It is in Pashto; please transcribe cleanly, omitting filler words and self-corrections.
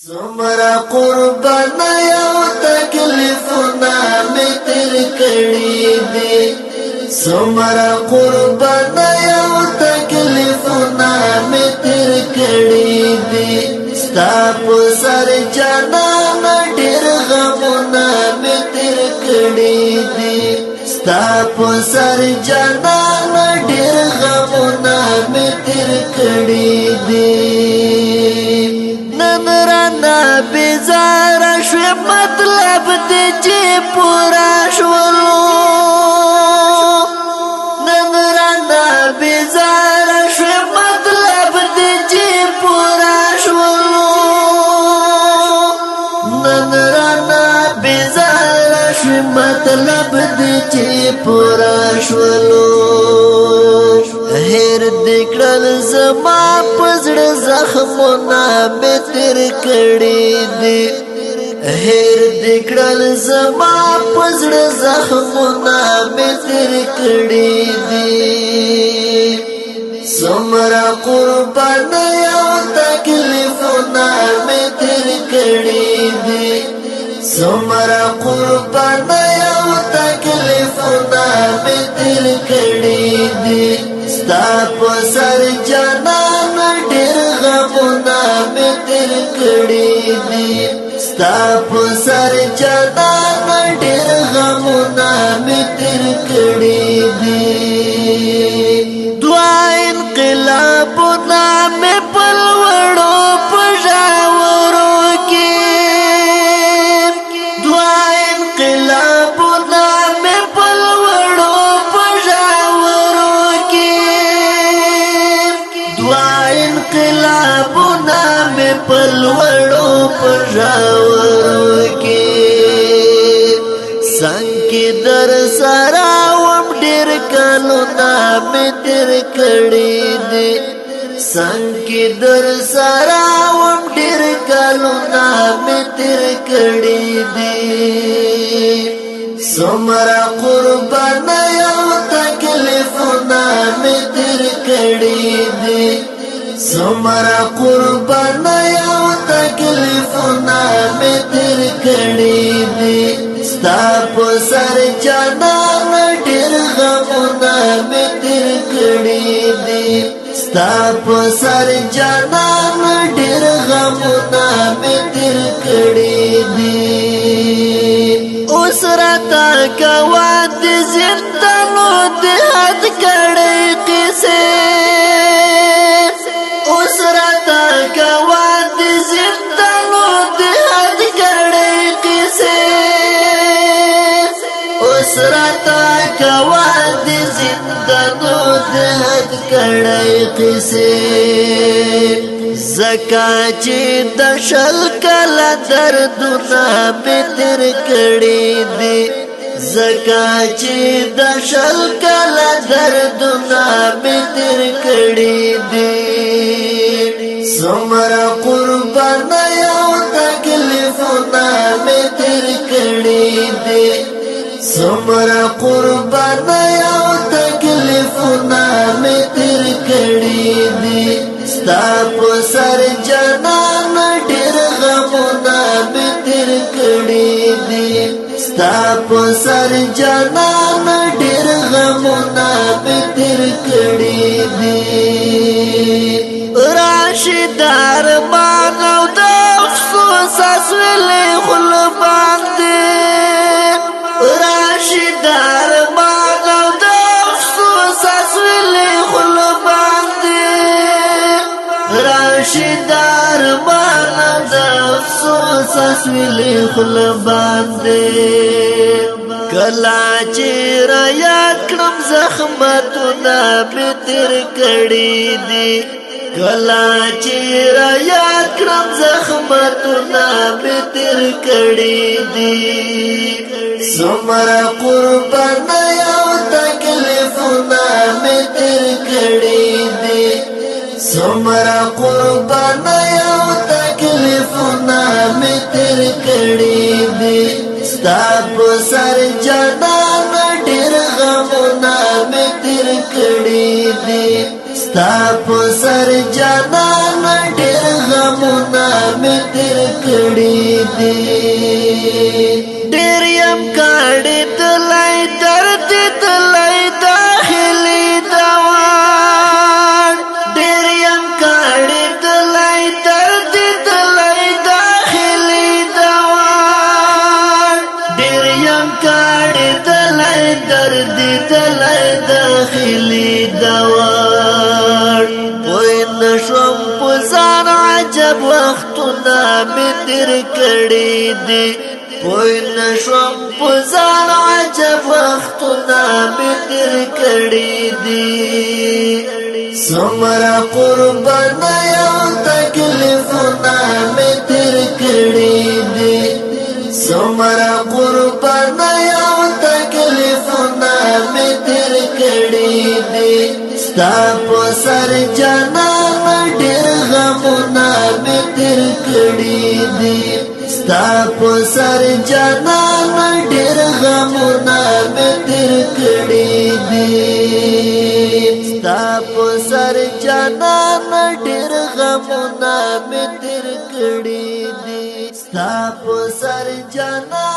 سمرا قربان یو تکلیفنا می تیر کړی دی سمرا قربان یو تکلیفنا می تیر کړی دی ستا په سر جانان ډېر غمونه می تیر کړی دی ستا په سر جانان ډېر غمونه می تیر کړی دی بیزار شوی مطلب دی چی پورا شولو نن رانا بیزار شوی مطلب دی چی پورا شولو نن رانا بیزار شوی مطلب دی چی پورا شولو هیر دکړل زما پزړه زخمونه می تیر کړی دی هیر دکړل زما پزړه زخمونه می تیر کړی دی سمرا قربان یو تکلیفونه می تیر کړی دی سمرا قربان یو تکلیفونه می تیر کړی دی ستا په سر جانان ډېر غمونه می تیر کړی دی ستا په سر جانان ډېر غمونه می تیر کړی دی دعا انقلابونه می په لوړو په ژورو کې دعا انقلابونه می په لوړو په ژورو کې دعا انقلابونه می په لوړو په ژورو کې څنګه در سره وم ډېر کلونه می تیر کړی دی څنګه در سره وم ډېر کلونه می تیر کړی دی سمرا قربان یو تکلیفونه می تیر کړی دی سمرا قربان یو تکلیفونه می تیر کړی دی ستا په سر جانان ډېر غمونه می تیر کړی دی ستا په سر جانان ډېر غمونه می تیر کړی دی اوس راته کوه د زندانو د حد کړی قصې اوس راته کوه د زندانو د حد کړی قصې اوس راته کوه د زندانو د حد کړی قصې زکا چې د شل کله دردونه می تیر کړی دی زکا چې د شل کله دردونه می تیر کړی دی سمرا قربان یو تکلیفونه می تیر کړی دی سمرا قربان یو تکلیفونه می تیر کړی دی ستا په سر جانان ډېر غمونه می تیر کړی دی ستا په سر جانان ډېر غمونه می تیر کړی دی راشد ارمان او د افسوس اسویلې خل باندې راشد ارمان او د افسوس اسویلې خل باندې راشد ارمان او د افسوس اسویلې خل باندې کلا چې را یاد کړم زخمتونه می تیر کړی دي کلا چې را یاد کړم زخمتونه می تیر کړی دي سمرا قربان یو تکلیفونه می تیر کړی دي سمرا قربان یو تکلیفونه می تیر کړی دي ستا په سر جانان ډېر غمونه می تیر کړی دي ستا په سر جانان ډېر غمونه مې تېر کړي دي ډېر یم کړېدلی درد دلی داخلي دوان ډېر یم کړېدلی درد دلی داخلي دوان ډېر یم کړېدلی درد دلی داخلي دوان پوی نشوم په ځان عجب وختونه مې تېر کړي دي پوی نشوم په ځان عجب وختونه مې تېر کړي دي څومره قربانۍ او تکلیفونه مې تېر کړي دي څومره قربانۍ او تکلیفونه مې تېر کړي دي ستا په سر جانان ډېر غمونه مې تېر کړي دي ستا په سر جانان ډېر غمونه مې تېر کړي دي ستا په سر جانان ډېر غمونه مې تېر کړي دي ستا په سر جانان